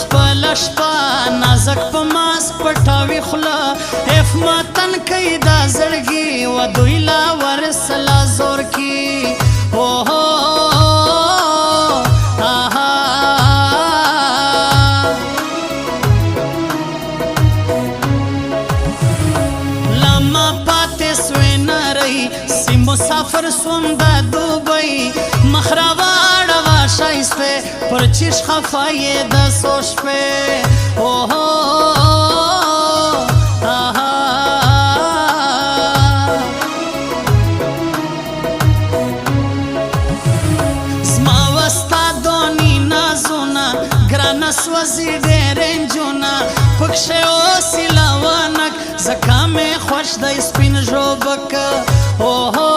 خپل شپه نازک په ماس پټاوي خوله اف متن کوي دا زړګي و دوی لا ورسلا زور کی اوهو لما پاتې سوې نری سی مسافر سوم دا دوبۍ مخراواړه وا شایسته پر چیش خفایې د سوش په اوهو زما وستا دونی نازونه ګرانه سوځي ډېر انجونه پکښې اوسي لونک زکه مې خوښ دی سپین ژوبک اوهو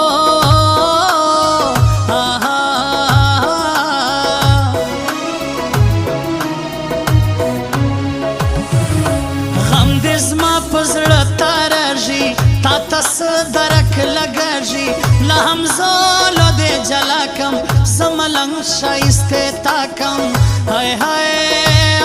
تس درک لگرجی لحمزولو دے جلاکم زملنگ شایستے تاکم ہائے ہائے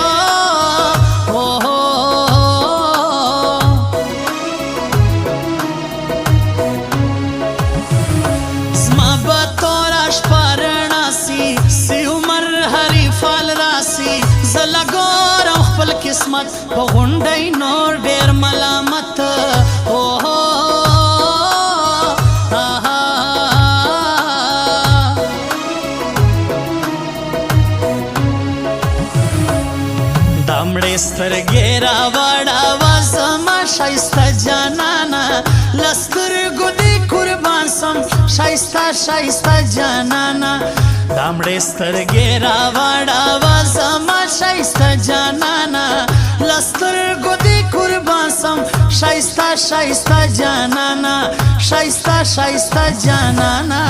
زما بطورش پرناسی سی عمر ہری فال راسی زلگورم خپل قسمت پا غنڈی نور دیر ملامت اوہو دامړې سترګې راوړه زما ښایسته جانانه له سترګو دې قربان سم ښایسته ښایسته جانانه دامړې سترګې راوړه زما ښایسته جانانه له سترګو دې قربان سم ښایسته ښایسته جانانه ښایسته ښایسته جانانه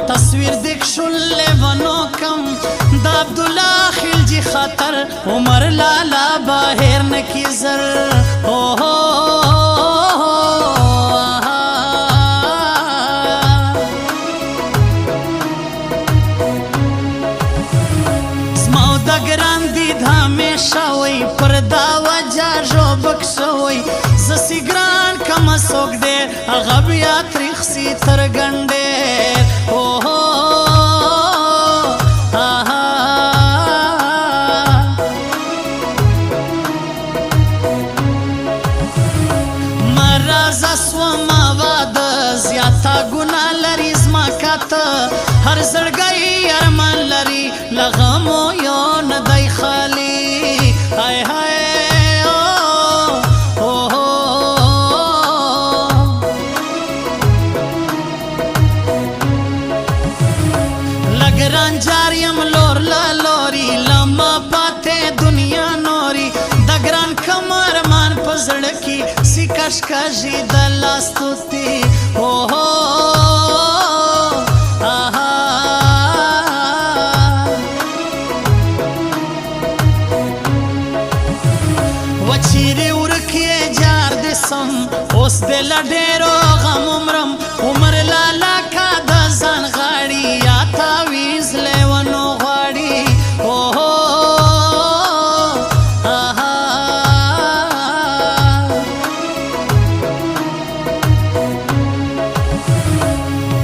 تصویر دیکھ شلے ونو کم دا عبداللہ خلجی خاطر عمر لالا باہر نکی زر اوہو زماو دا گران دید ہمیشہ وی پر دا وجہ روبک سوی زسی گران کم سوک دیر اغبیا تریخ سی ترگنڈیر اوہو مرازا سوما واده زیاتا گنا لري زما کاته هر زړګی ارمان لري لغمو یو ندی خالی هاي هاي رانجاریم لور لالوری لما پاتے دنیا نوری دگران کمر مان پزڑکی سی کشکشی دلاستوتی اوہو وچیری ورکیے جار دسم اوس دل ډیرو غم عمرم عمر لالا کا دزان غاڑی یا تاویز لیونو غاڑی اوہو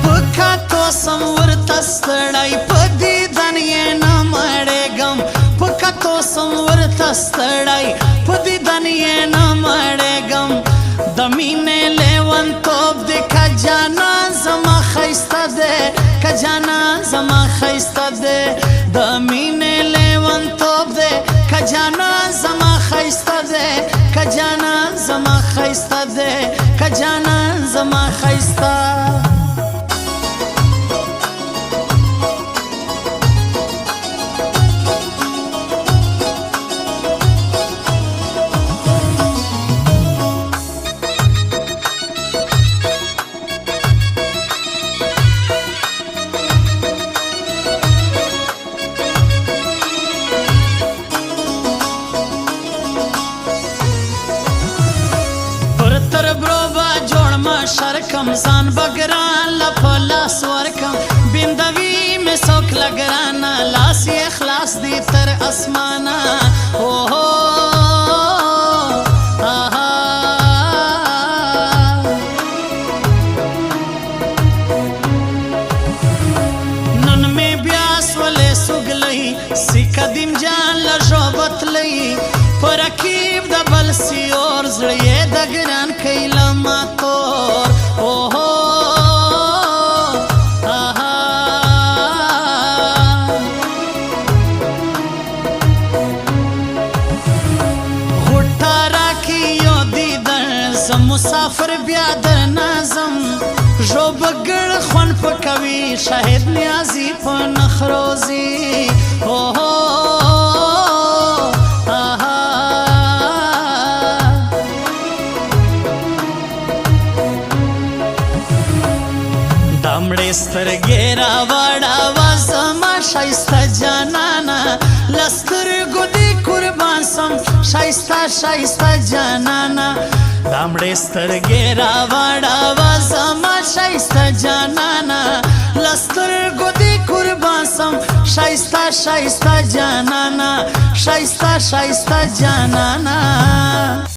پکا تو سمور تستڑائی پدی دنیا نمڑے گم پکا تو سمور تستڑائی پدی دنیا نمڑے گم دمینے لیون توب دے کجانا زما خیستا دے کجانا زما خیستا دے دمینے لیون توب دے کجانا زما خیستا دے کجانا زما خیستا دے کجانا زما خیستا رمضان بگران لپلا سورکم بیندوی میں سوک لگرانا لاسی اخلاص دی تر اسمانا اوہو آہا نن میں بیاس والے سگلئی سی قدیم جان لجوبت لئی پرکیب دا بل سی اور زڑیے دگران کئی لما تور اوہو آہا غٹا راکیو دیدن زم مسافر بیادر نازم جو بگڑ خون پکوی شاہد نیازی پن خروزی اوہو دامڑے سترگے راوڑا وازما شایستا جانانا لستر گدی قربان سم شایستا شایستا جانانا دامڑے سترگے راوڑا وازما شایستا جانانا لستر گدی قربان سم شایستا شایستا جانانا شایستا شایستا جانانا